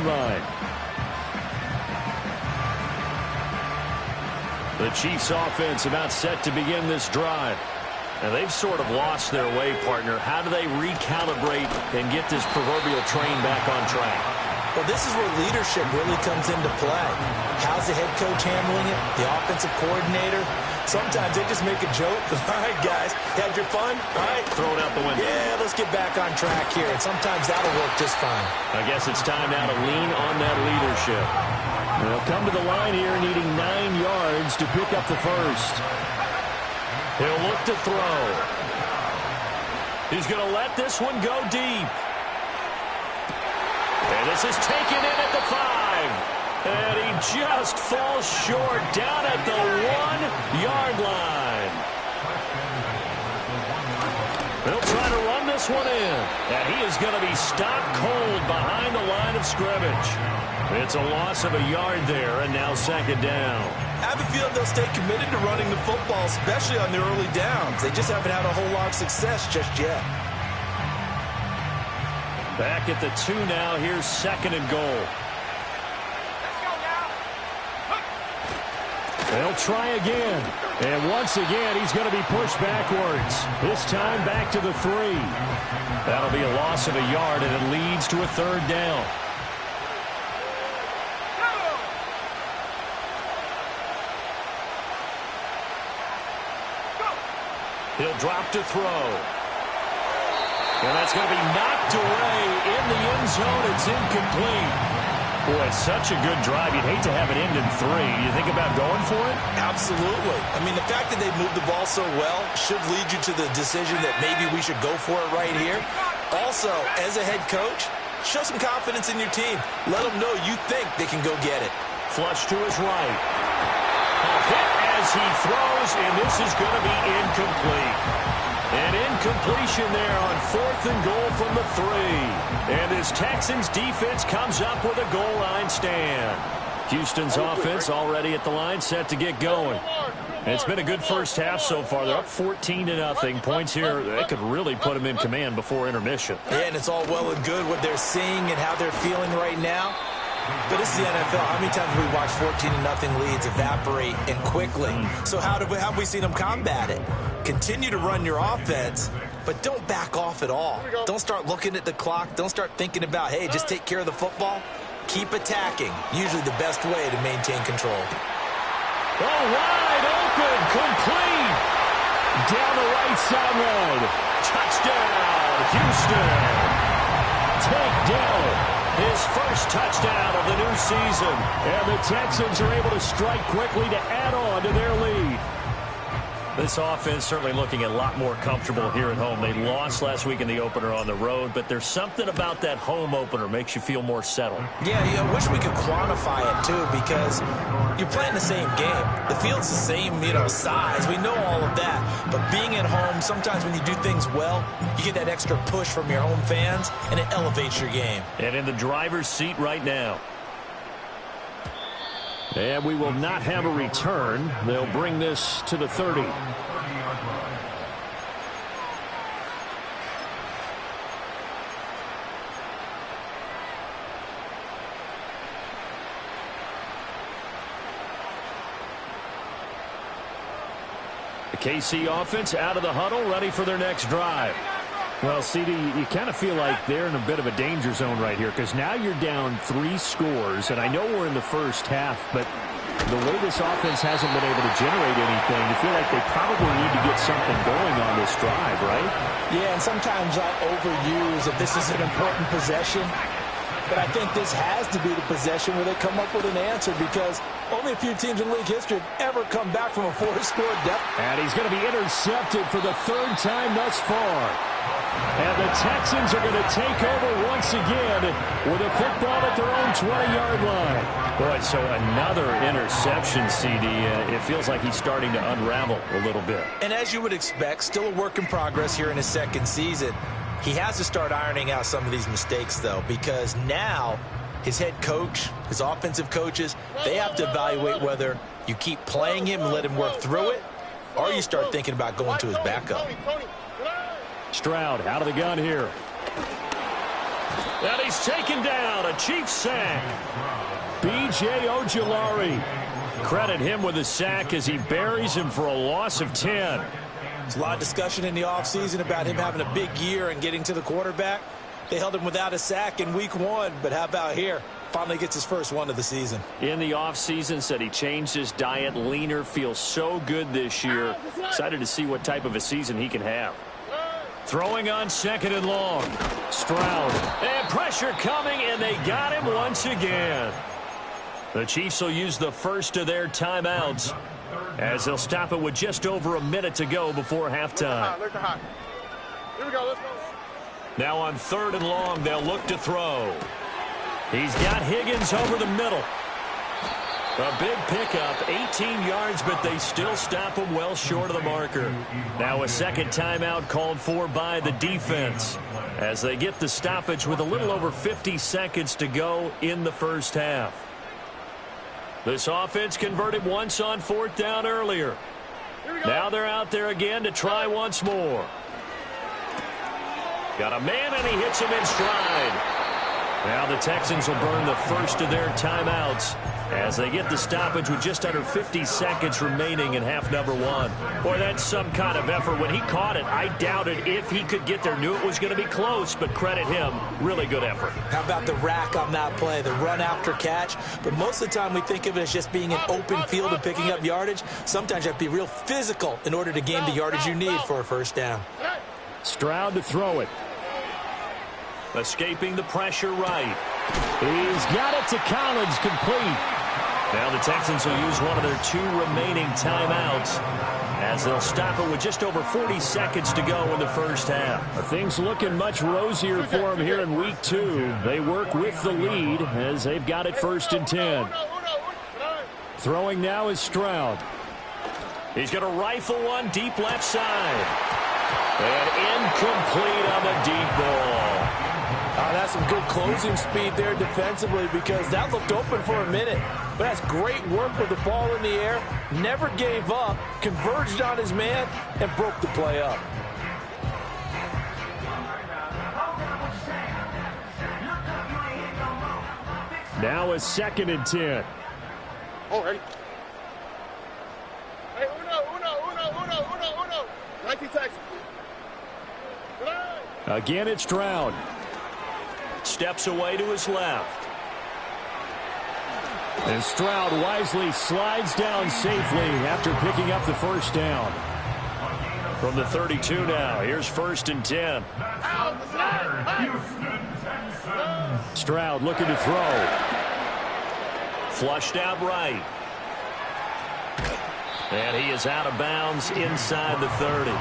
2-yard line. The Chiefs offense about set to begin this drive. And they've sort of lost their way, partner. How do they recalibrate and get this proverbial train back on track? Well, this is where leadership really comes into play. How's the head coach handling it? The offensive coordinator? Sometimes they just make a joke. All right, guys, had your fun? All right. Throw it out the window. Yeah, let's get back on track here. And sometimes that'll work just fine. I guess it's time now to lean on that leadership. They'll come to the line here needing 9 yards to pick up the first. He'll look to throw. He's going to let this one go deep. And this is taken in at the 5. And he just falls short down at the 1-yard line. They'll try to run this one in. And he is going to be stopped cold behind the line of scrimmage. It's a loss of a yard there, and now second down. I have a feeling they'll stay committed to running the football, especially on their early downs. They just haven't had a whole lot of success just yet. Back at the 2 now. Here's second and goal. They'll try again. And once again, he's going to be pushed backwards. This time back to the 3. That'll be a loss of a yard, and it leads to a third down. He'll drop to throw. And that's going to be knocked away in the end zone. It's incomplete. Boy, it's such a good drive. You'd hate to have it end in 3. You think about going for it? Absolutely. I mean, the fact that they moved the ball so well should lead you to the decision that maybe we should go for it right here. Also, as a head coach, show some confidence in your team. Let them know you think they can go get it. Flush to his right. A hit as he throws, and this is going to be incomplete. An incompletion there on 4th and goal from the 3. And this Texans defense comes up with a goal line stand. Houston's offense already at the line, set to get going. And it's been a good first half so far. They're up 14-0. Points here, they could really put them in command before intermission. Yeah, and it's all well and good what they're seeing and how they're feeling right now. But this is the NFL. How many times have we watched 14-0 leads evaporate and quickly? So how have we seen them combat it? Continue to run your offense, but don't back off at all. Don't start looking at the clock. Don't start thinking about, hey, just take care of the football. Keep attacking. Usually the best way to maintain control. Oh, wide open, complete. Down the right sideline. Touchdown, Houston. Takedown. His first touchdown of the new season. And the Texans are able to strike quickly to add on to their lead. This offense certainly looking a lot more comfortable here at home. They lost last week in the opener on the road, but there's something about that home opener makes you feel more settled. Yeah, I wish we could quantify it, too, because you're playing the same game. The field's the same, size. We know all of that. But being at home, sometimes when you do things well, you get that extra push from your home fans, and it elevates your game. And in the driver's seat right now. And we will not have a return. They'll bring this to the 30. The KC offense out of the huddle, ready for their next drive. Well, CD, you kind of feel like they're in a bit of a danger zone right here because now you're down 3 scores, and I know we're in the first half, but the way this offense hasn't been able to generate anything, you feel like they probably need to get something going on this drive, right? Yeah, and sometimes I overuse if this is an important possession, but I think this has to be the possession where they come up with an answer because only a few teams in league history have ever come back from a 4-score deficit. And he's going to be intercepted for the 3rd time thus far. And the Texans are going to take over once again with a football at their own 20-yard line. Boy, so another interception, CD. It feels like he's starting to unravel a little bit. And as you would expect, still a work in progress here in his 2nd season. He has to start ironing out some of these mistakes, though, because now his head coach, his offensive coaches, they have to evaluate whether you keep playing him and let him work through it, or you start thinking about going to his backup. Stroud out of the gun here. And he's taken down. A Chiefs sack. B.J. Ojulari. Credit him with a sack as he buries him for a loss of 10. There's a lot of discussion in the offseason about him having a big year and getting to the quarterback. They held him without a sack in week 1, but how about here? Finally gets his first one of the season. In the offseason, said he changed his diet, leaner, feels so good this year. Excited to see what type of a season he can have. Throwing on 2nd and long. Stroud. And pressure coming, and they got him once again. The Chiefs will use the first of their timeouts as they'll stop it with just over a minute to go before halftime. Here we go, let's go. Now on 3rd and long, they'll look to throw. He's got Higgins over the middle. A big pickup, 18 yards, but they still stop him well short of the marker. Now a second timeout called for by the defense as they get the stoppage with a little over 50 seconds to go in the first half. This offense converted once on 4th down earlier. Now they're out there again to try once more. Got a man, and he hits him in stride. Now the Texans will burn the first of their timeouts as they get the stoppage with just under 50 seconds remaining in half number 1. Boy, that's some kind of effort. When he caught it, I doubted if he could get there. Knew it was going to be close, but credit him. Really good effort. How about the rack on that play, the run after catch? But most of the time we think of it as just being an open field and picking up yardage. Sometimes you have to be real physical in order to gain the yardage you need for a first down. Stroud to throw it. Escaping the pressure right. He's got it to Collins, complete. Now the Texans will use one of their 2 remaining timeouts as they'll stop it with just over 40 seconds to go in the first half. Things looking much rosier for them here in week 2. They work with the lead as they've got it 1st and 10. Throwing now is Stroud. He's going to rifle one deep left side. And incomplete on the deep ball. That's some good closing speed there defensively because that looked open for a minute. But that's great work with the ball in the air. Never gave up, converged on his man, and broke the play up. Now a 2nd and 10. Oh, ready. Hey, uno. 19 Texans. Again, it's Stroud. Steps away to his left. And Stroud wisely slides down safely after picking up the first down. From the 32 now, here's 1st and 10. Stroud looking to throw. Flushed out right. And he is out of bounds inside the 30.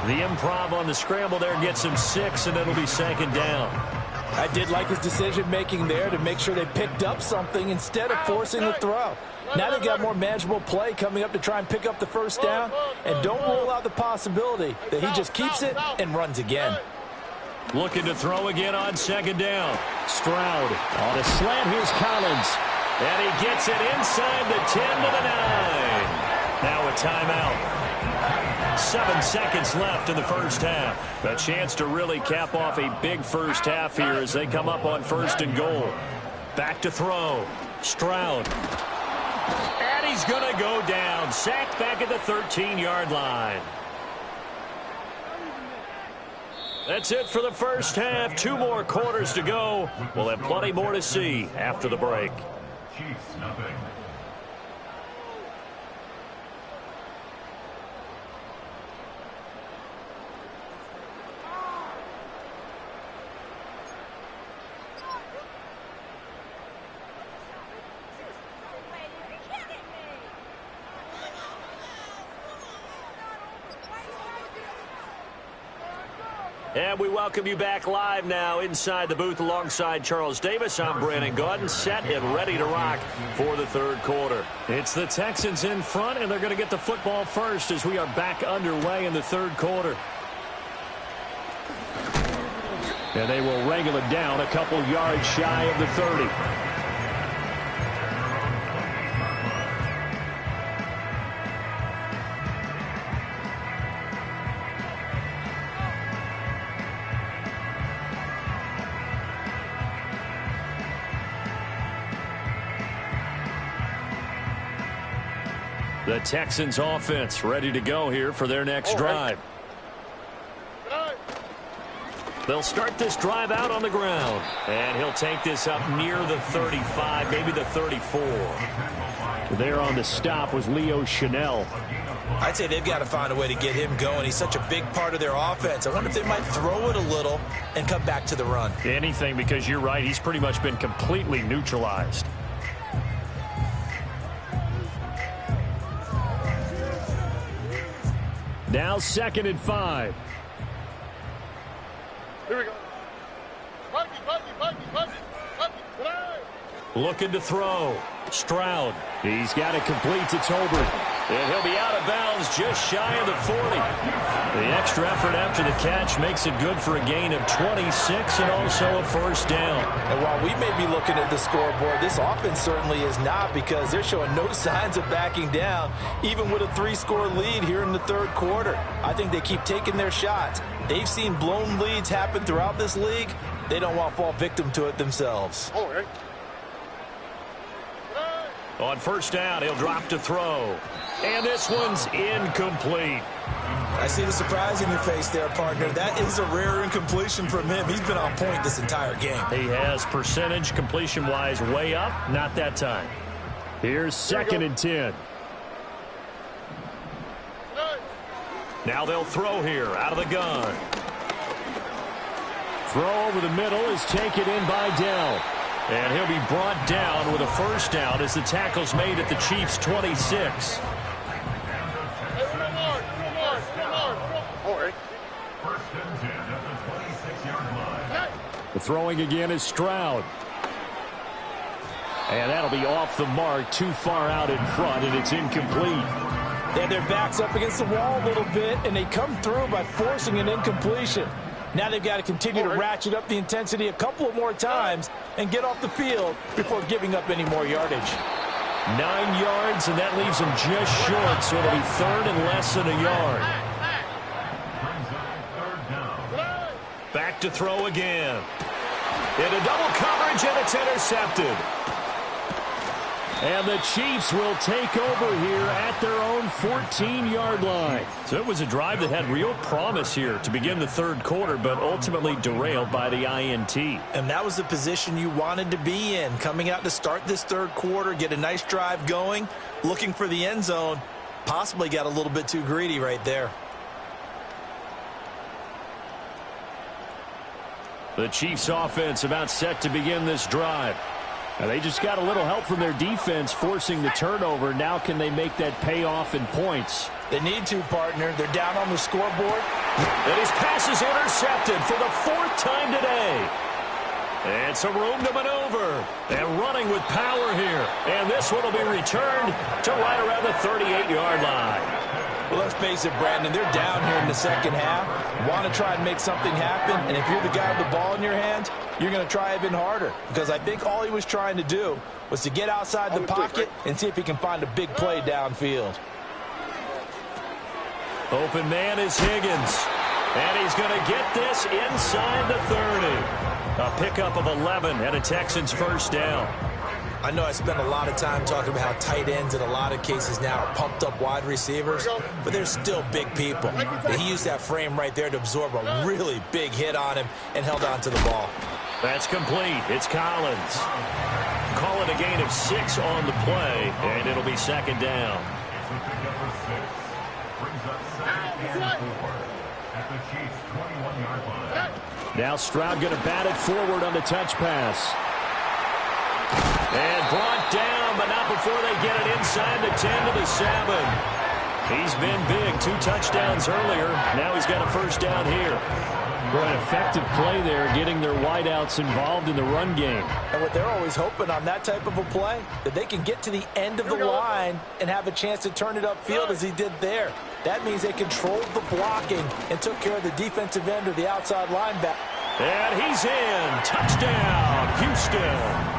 The improv on the scramble there gets him 6, and it'll be 2nd down. I did like his decision-making there to make sure they picked up something instead of forcing the throw. Now they got more manageable play coming up to try and pick up the first down, and don't rule out the possibility that he just keeps it and runs again. Looking to throw again on 2nd down. Stroud on a slant. Here's Collins. And he gets it inside the 10 to the 9. Now a timeout. 7 seconds left in the first half. A chance to really cap off a big first half here as they come up on 1st and goal. Back to throw. Stroud. And he's going to go down. Sacked back at the 13-yard line. That's it for the first half. 2 more quarters to go. We'll have plenty more to see after the break. Chiefs nothing. And we welcome you back live now inside the booth alongside Charles Davis. I'm Brandon Gaudin, set and ready to rock for the 3rd quarter. It's the Texans in front, and they're going to get the football first as we are back underway in the 3rd quarter. And they will wrangle it down a couple yards shy of the 30. The Texans offense ready to go here for their next drive. They'll start this drive out on the ground. And he'll take this up near the 35, maybe the 34. There on the stop was Leo Chanel. I'd say they've got to find a way to get him going. He's such a big part of their offense. I wonder if they might throw it a little and come back to the run. Anything, because you're right. He's pretty much been completely neutralized. Now 2nd and 5. Here we go. Looking to throw. Stroud. He's got it complete to Tolbert. And he'll be out of bounds just shy of the 40. The extra effort after the catch makes it good for a gain of 26 and also a first down. And while we may be looking at the scoreboard, this offense certainly is not, because they're showing no signs of backing down, even with a 3-score lead here in the third quarter. I think they keep taking their shots. They've seen blown leads happen throughout this league. They don't want to fall victim to it themselves. On first down, he'll drop to throw. And this one's incomplete. I see the surprise in your face there, partner. That is a rare incompletion from him. He's been on point this entire game. He has percentage completion-wise way up. Not that time. Here's 2nd and 10. Now they'll throw here out of the gun. Throw over the middle is taken in by Dell. And he'll be brought down with a first down as the tackle's made at the Chiefs' 26. The throwing again is Stroud. And that'll be off the mark, too far out in front, and it's incomplete. They have their backs up against the wall a little bit, and they come through by forcing an incompletion. Now they've got to continue to ratchet up the intensity a couple of more times and get off the field before giving up any more yardage. 9 yards, and that leaves them just short, so it'll be 3rd and less than a yard. Back to throw again. Into double coverage, and it's intercepted. And the Chiefs will take over here at their own 14-yard line. So it was a drive that had real promise here to begin the third quarter, but ultimately derailed by the INT. And that was the position you wanted to be in, coming out to start this third quarter, get a nice drive going, looking for the end zone. Possibly got a little bit too greedy right there. The Chiefs offense about set to begin this drive. Now they just got a little help from their defense forcing the turnover. Now can they make that pay off in points? They need to, partner. They're down on the scoreboard. And his pass is intercepted for the 4th time today. And some room to maneuver. And running with power here. And this one will be returned to right around the 38-yard line. Well, let's face it, Brandon, they're down here in the second half. Want to try and make something happen, and if you're the guy with the ball in your hands, you're going to try even harder, because I think all he was trying to do was to get outside the pocket and see if he can find a big play downfield. Open man is Higgins, and he's going to get this inside the 30. A pickup of 11 and a Texans first down. I know I spent a lot of time talking about how tight ends in a lot of cases now are pumped up wide receivers, but they're still big people. And he used that frame right there to absorb a really big hit on him and held on to the ball. That's complete. It's Collins. Call it a gain of 6 on the play, and it'll be 2nd down. Now Stroud going to bat it forward on the touch pass. And brought down, but not before they get it inside the 10 to the 7. He's been big. 2 touchdowns earlier. Now he's got a first down here. For an effective play there, getting their wideouts involved in the run game. And what they're always hoping on that type of a play, that they can get to the end of the line and have a chance to turn it upfield as he did there. That means they controlled the blocking and took care of the defensive end or the outside linebacker. And he's in. Touchdown, Houston.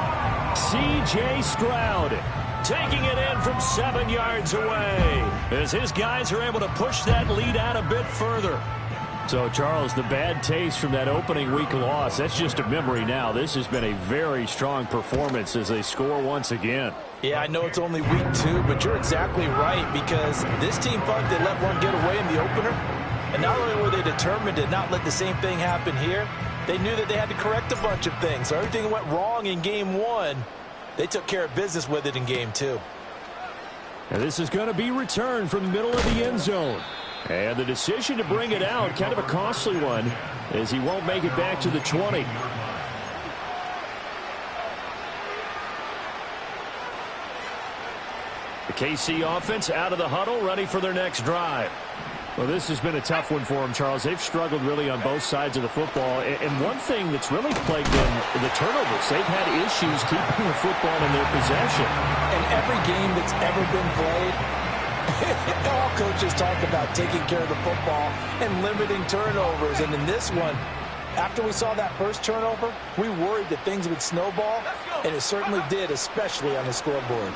C.J. Stroud taking it in from 7 yards away as his guys are able to push that lead out a bit further. So, Charles, the bad taste from that opening week loss, that's just a memory now. This has been a very strong performance as they score once again. Yeah, I know it's only week 2, but you're exactly right, because this team thought they let one get away in the opener. And not only were they determined to not let the same thing happen here, they knew that they had to correct a bunch of things. So everything that went wrong in game 1, they took care of business with it in game 2. And this is going to be returned from the middle of the end zone. And the decision to bring it out, kind of a costly one, as he won't make it back to the 20. The KC offense out of the huddle, ready for their next drive. Well, this has been a tough one for them, Charles. They've struggled really on both sides of the football. And one thing that's really plagued them, the turnovers. They've had issues keeping the football in their possession. In every game that's ever been played, all coaches talk about taking care of the football and limiting turnovers. And in this one, after we saw that first turnover, we worried that things would snowball, and it certainly did, especially on the scoreboard.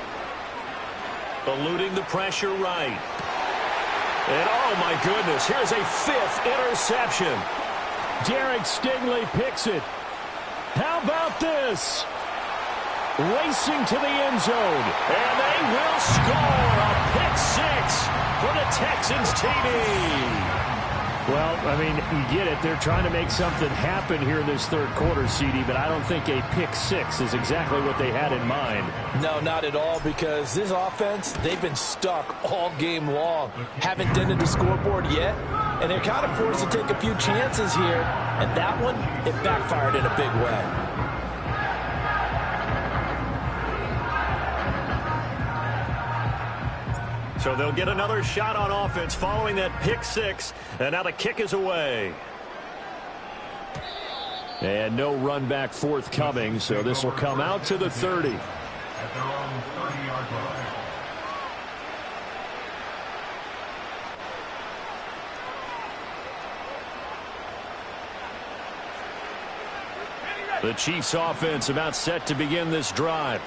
Eluding the pressure right. And, oh, my goodness, here's a 5th interception. Derek Stingley picks it. How about this? Racing to the end zone. And they will score a pick 6 for the Texans TD. Well, I mean, you get it. They're trying to make something happen here in this third quarter, CD, but I don't think a pick 6 is exactly what they had in mind. No, not at all, because this offense, they've been stuck all game long. Haven't dented the scoreboard yet, and they're kind of forced to take a few chances here, and that one, it backfired in a big way. So they'll get another shot on offense following that pick 6. And now the kick is away. And no run back forthcoming, so this will come out to the 30. At their own 30-yard line. The Chiefs offense about set to begin this drive.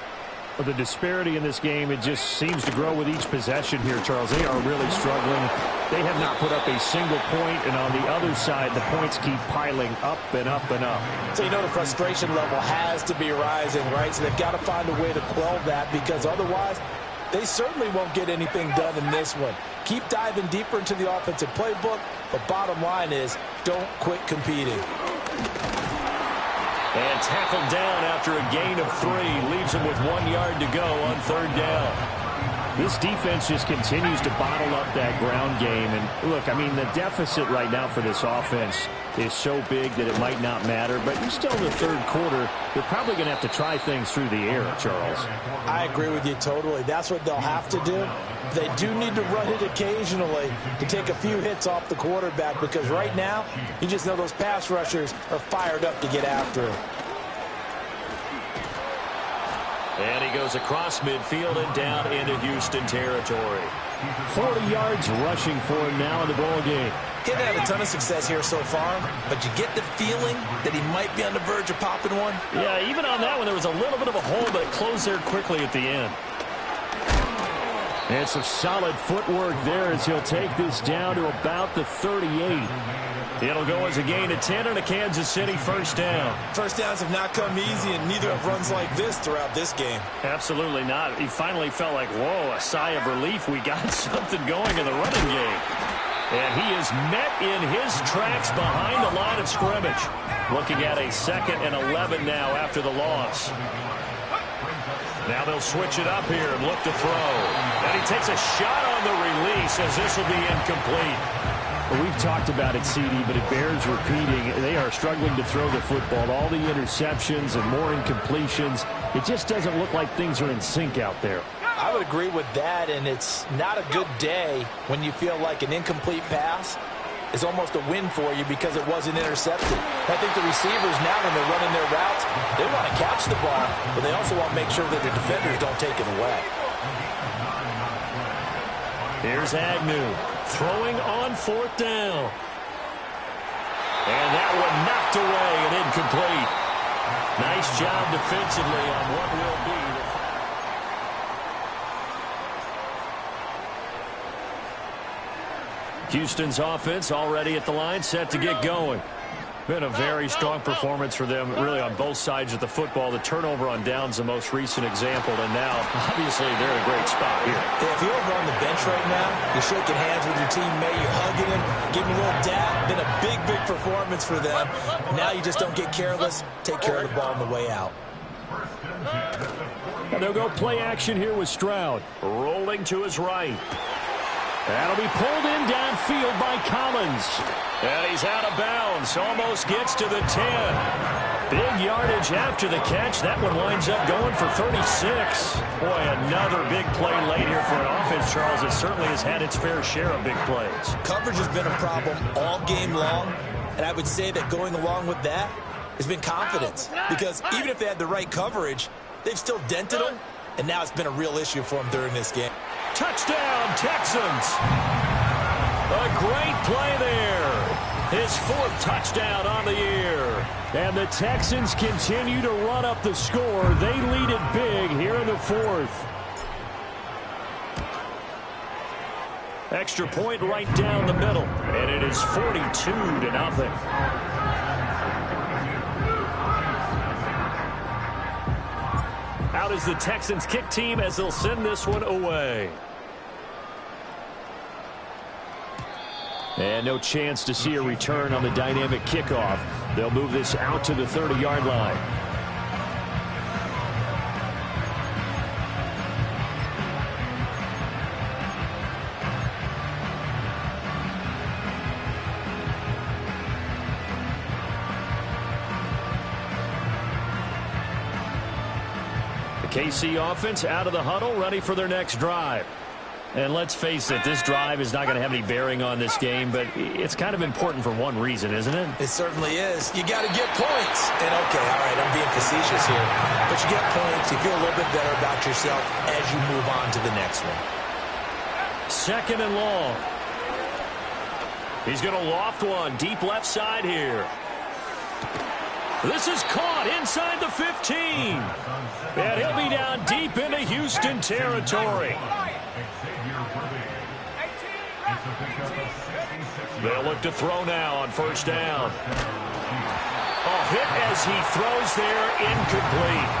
The disparity in this game, it just seems to grow with each possession here, Charles. They are really struggling. They have not put up a single point, and on the other side, the points keep piling up and up and up. So you know the frustration level has to be rising, right? So they've got to find a way to quell that, because otherwise, they certainly won't get anything done in this one. Keep diving deeper into the offensive playbook, but bottom line is, don't quit competing. And tackled down after a gain of 3. Leaves him with 1 yard to go on 3rd down. This defense just continues to bottle up that ground game. And, look, I mean, the deficit right now for this offense is so big that it might not matter. But you're still in the third quarter. They're probably going to have to try things through the air, Charles. I agree with you totally. That's what they'll have to do. They do need to run it occasionally to take a few hits off the quarterback, because right now, you just know those pass rushers are fired up to get after him. And he goes across midfield and down into Houston territory. 40 yards rushing for him now in the ball game. He hasn't had a ton of success here so far, but you get the feeling that he might be on the verge of popping one. Yeah, even on that one, there was a little bit of a hole, but it closed there quickly at the end. And some solid footwork there as he'll take this down to about the 38. It'll go as a gain of 10 and a Kansas City first down. First downs have not come easy, and neither have runs like this throughout this game. Absolutely not. He finally felt like, whoa, a sigh of relief. We got something going in the running game. And he is met in his tracks behind the line of scrimmage. Looking at a 2nd and 11 now after the loss. Now they'll switch it up here and look to throw. And he takes a shot on the release as this will be incomplete. Well, we've talked about it, CD, but it bears repeating. They are struggling to throw the football. All the interceptions and more incompletions. It just doesn't look like things are in sync out there. I would agree with that, and it's not a good day when you feel like an incomplete pass is almost a win for you because it wasn't intercepted. I think the receivers now, when they're running their routes, they want to catch the ball, but they also want to make sure that the defenders don't take it away. Here's Agnew throwing on 4th down. And that one knocked away and incomplete. Nice job defensively on what will be the Houston's offense already at the line, set to get going. Been a very strong performance for them, really, on both sides of the football. The turnover on downs, the most recent example, and now, obviously, they're in a great spot here. If you're over on the bench right now, you're shaking hands with your teammate, you're hugging him, giving him a little dab. Been a big, big performance for them. Now you just don't get careless. Take care of the ball on the way out. And they'll go play action here with Stroud. Rolling to his right. That'll be pulled in downfield by Collins. And he's out of bounds. Almost gets to the 10. Big yardage after the catch. That one winds up going for 36. Boy, another big play late here for an offense, Charles. It certainly has had its fair share of big plays. Coverage has been a problem all game long. And I would say that going along with that has been confidence. Because even if they had the right coverage, they've still dented them. And now it's been a real issue for them during this game. Touchdown, Texans. A great play there. His fourth touchdown on the year. And the Texans continue to run up the score. They lead it big here in the fourth. Extra point right down the middle. And it is 42-0. Out is the Texans kick team as they'll send this one away. And no chance to see a return on the dynamic kickoff. They'll move this out to the 30-yard line. The KC offense out of the huddle, ready for their next drive. And let's face it, this drive is not going to have any bearing on this game, but it's kind of important for one reason, isn't it? It certainly is. You got to get points. And, okay, all right, I'm being facetious here. But you get points, you feel a little bit better about yourself as you move on to the next one. Second and long. He's going to loft one deep left side here. This is caught inside the 15. And he'll be down deep into Houston territory. They'll look to throw now on first down. A hit as he throws there, incomplete.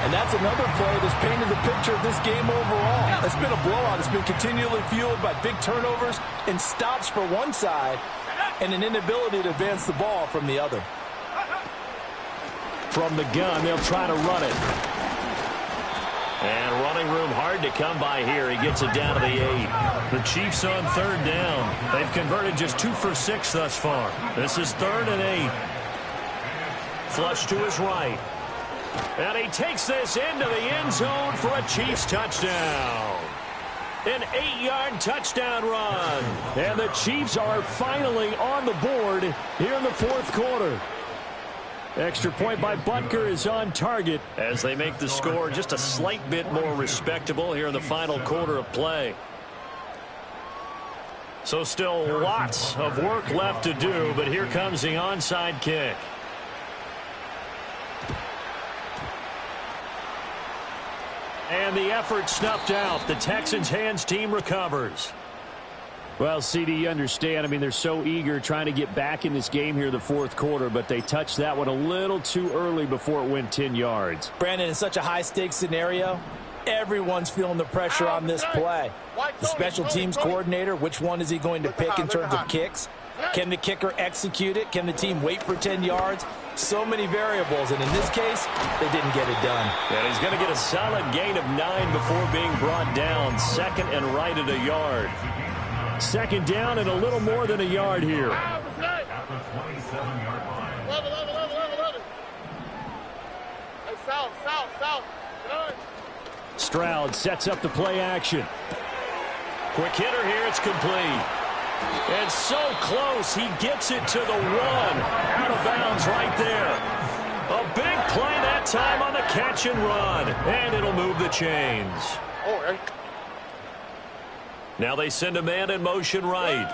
And that's another play that's painted the picture of this game overall. It's been a blowout. It's been continually fueled by big turnovers and stops for one side and an inability to advance the ball from the other. From the gun, they'll try to run it. And running room hard to come by here. He gets it down to the 8. The Chiefs on third down. They've converted just 2 for 6 thus far. This is 3rd and 8. Flush to his right. And he takes this into the end zone for a Chiefs touchdown. An 8-yard touchdown run. And the Chiefs are finally on the board here in the fourth quarter. Extra point by Butker is on target as they make the score just a slight bit more respectable here in the final quarter of play. So still lots of work left to do, but here comes the onside kick. And the effort snuffed out. The Texans hands team recovers. Well, CD, you understand. I mean, they're so eager trying to get back in this game here in the fourth quarter, but they touched that one a little too early before it went 10 yards. Brandon, in such a high-stakes scenario, everyone's feeling the pressure on this play. The special teams coordinator, which one is he going to pick in terms of kicks? Can the kicker execute it? Can the team wait for 10 yards? So many variables, and in this case, they didn't get it done. And he's going to get a solid gain of 9 before being brought down. Second and right at a yard. Second down and a little more than a yard here. At the 27-yard line. Love it. Hey, south. Stroud sets up the play action. Quick hitter here. It's complete. And so close. He gets it to the 1. Out of bounds right there. A big play that time on the catch and run. And it'll move the chains. Oh, right. Now they send a man in motion right.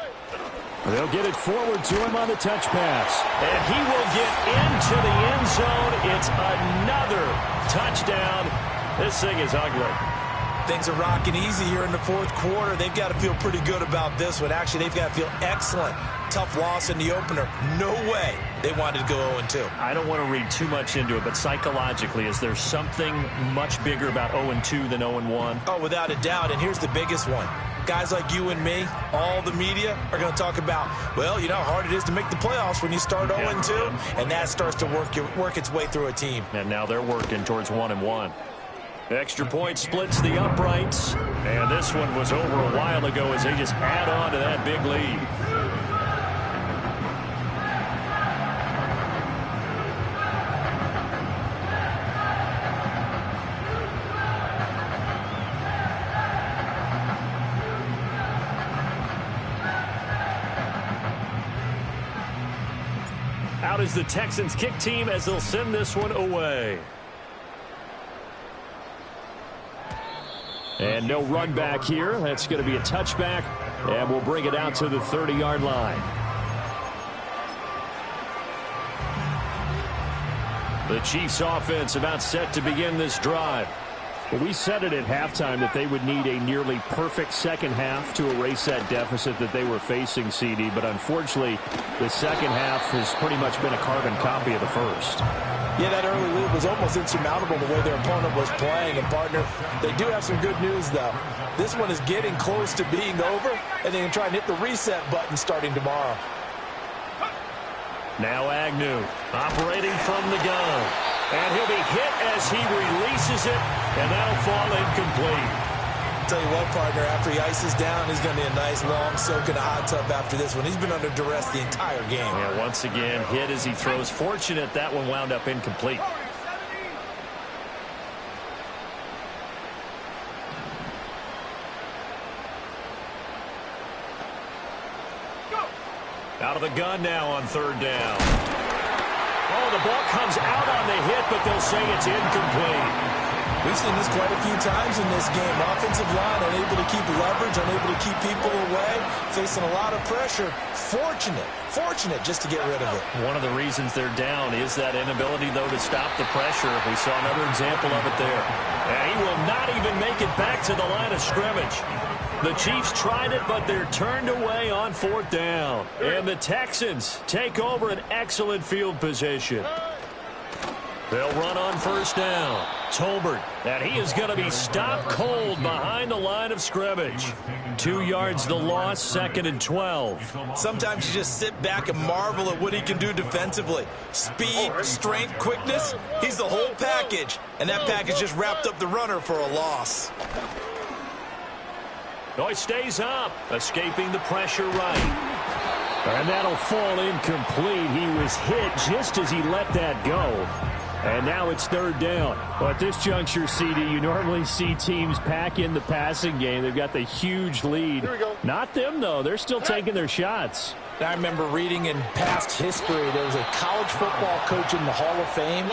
They'll get it forward to him on the touch pass. And he will get into the end zone. It's another touchdown. This thing is ugly. Things are rocking easy here in the fourth quarter. They've got to feel pretty good about this one. Actually, they've got to feel excellent. Tough loss in the opener. No way they wanted to go 0-2. I don't want to read too much into it, but psychologically, is there something much bigger about 0-2 than 0-1? Oh, without a doubt, and here's the biggest one. Guys like you and me, all the media, are going to talk about, well, you know how hard it is to make the playoffs when you start 0-2, and that starts to work its way through a team. And now they're working towards 1-1. Extra point splits the uprights, and this one was over a while ago as they just add on to that big lead. Out is the Texans kick team as they'll send this one away. And no run back here. That's going to be a touchback, and we'll bring it out to the 30-yard line. The Chiefs offense about set to begin this drive. Well, we said it at halftime that they would need a nearly perfect second half to erase that deficit that they were facing, CD. But unfortunately, the second half has pretty much been a carbon copy of the first. Yeah, that early lead was almost insurmountable the way their opponent was playing. And, partner, they do have some good news, though. This one is getting close to being over, and they can try and hit the reset button starting tomorrow. Now Agnew operating from the gun. And he'll be hit as he releases it, and that'll fall incomplete. Tell you what, partner, after he ices down, he's going to be a nice long soak in a hot tub after this one. He's been under duress the entire game. Yeah, once again, hit as he throws. Fortunate that one wound up incomplete. Out of the gun now on third down. Oh, the ball comes out on the hit, but they'll say it's incomplete. We've seen this quite a few times in this game. Offensive line unable to keep leverage, unable to keep people away, facing a lot of pressure. Fortunate just to get rid of it. One of the reasons they're down is that inability, though, to stop the pressure. We saw another example of it there. And he will not even make it back to the line of scrimmage. The Chiefs tried it, but they're turned away on fourth down. And the Texans take over an excellent field position. They'll run on first down. Tolbert, and he is going to be stopped cold behind the line of scrimmage. 2 yards the loss, 2nd and 12. Sometimes you just sit back and marvel at what he can do defensively. Speed, strength, quickness, he's the whole package. And that package just wrapped up the runner for a loss. Oh, he stays up, escaping the pressure right. And that'll fall incomplete. He was hit just as he let that go. And now it's third down. Well, at this juncture, CD, you normally see teams pack in the passing game. They've got the huge lead. Here we go. Not them, though. They're still taking their shots. I remember reading in past history, there was a college football coach in the Hall of Fame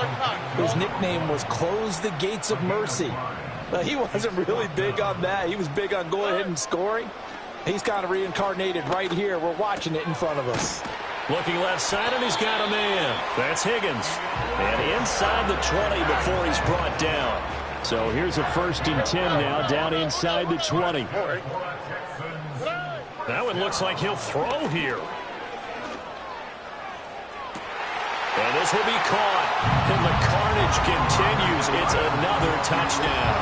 whose nickname was Close the Gates of Mercy. He wasn't really big on that. He was big on going ahead and scoring. He's kind of reincarnated right here. We're watching it in front of us. Looking left side, and he's got a man. That's Higgins. And inside the 20 before he's brought down. So here's a 1st and 10 now, down inside the 20. That one looks like he'll throw here. And this will be caught. And the carnage continues. It's another touchdown.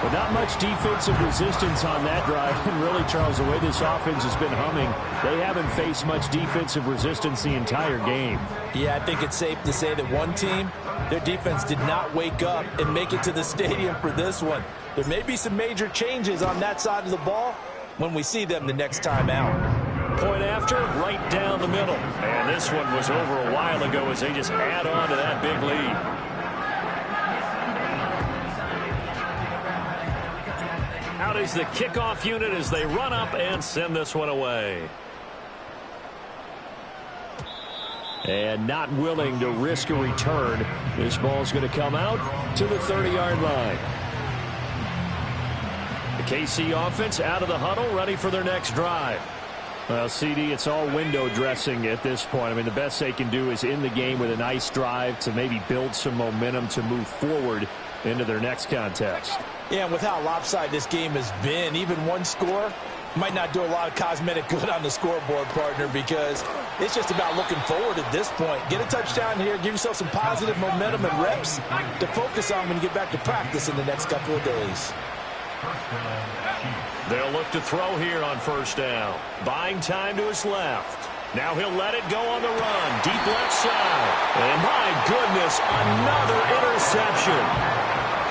But not much defensive resistance on that drive. And really, Charles, the way this offense has been humming, they haven't faced much defensive resistance the entire game. Yeah, I think it's safe to say that one team, their defense did not wake up and make it to the stadium for this one. There may be some major changes on that side of the ball when we see them the next time out. Point after, right down the middle. And this one was over a while ago as they just add on to that big lead. Out is the kickoff unit as they run up and send this one away. And not willing to risk a return. This ball's going to come out to the 30-yard line. The KC offense out of the huddle, ready for their next drive. Well, CD, it's all window dressing at this point. I mean, the best they can do is in the game with a nice drive to maybe build some momentum to move forward. into their next contest. Yeah, and with how lopsided this game has been, even one score might not do a lot of cosmetic good on the scoreboard, partner, because it's just about looking forward at this point. Get a touchdown here, give yourself some positive momentum and reps to focus on when you get back to practice in the next couple of days. They'll look to throw here on first down. Buying time to his left. Now he'll let it go on the run. Deep left side. And my goodness, another interception.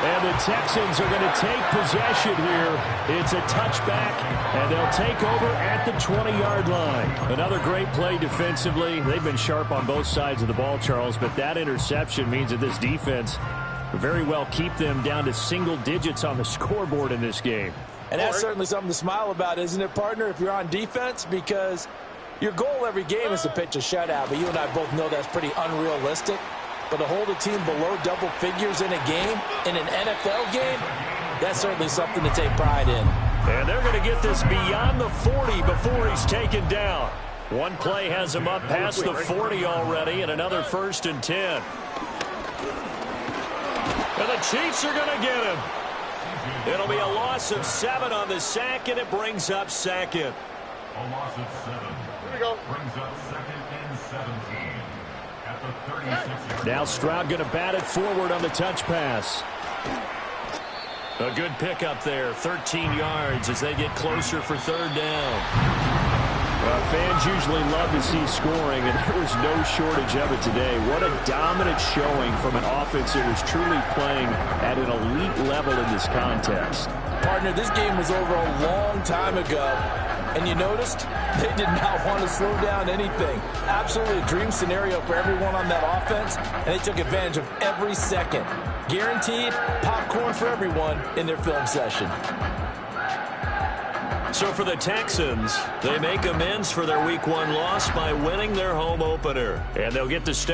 And the Texans are going to take possession here. It's a touchback, and they'll take over at the 20-yard line. Another great play defensively. They've been sharp on both sides of the ball, Charles, but that interception means that this defense very well keep them down to single digits on the scoreboard in this game. And that's certainly something to smile about, isn't it, partner, if you're on defense? Because your goal every game is to pitch a shutout, but you and I both know that's pretty unrealistic. But to hold a team below double figures in a game, in an NFL game, that's certainly something to take pride in. And they're going to get this beyond the 40 before he's taken down. One play has him up past the 40 already, and another 1st and 10. And the Chiefs are going to get him. It'll be a loss of 7 on the sack, and it brings up 2nd. A loss of 7. Here we go. Brings up 2nd and 17. At the 36-yard Now Stroud going to bat it forward on the touch pass. A good pickup there, 13 yards as they get closer for 3rd down. Fans usually love to see scoring, and there was no shortage of it today. What a dominant showing from an offense that was truly playing at an elite level in this contest. Partner, this game was over a long time ago, and you noticed they did not want to slow down anything. Absolutely a dream scenario for everyone on that offense, and they took advantage of every second. Guaranteed popcorn for everyone in their film session. So for the Texans, they make amends for their Week 1 loss by winning their home opener. And they'll get to stay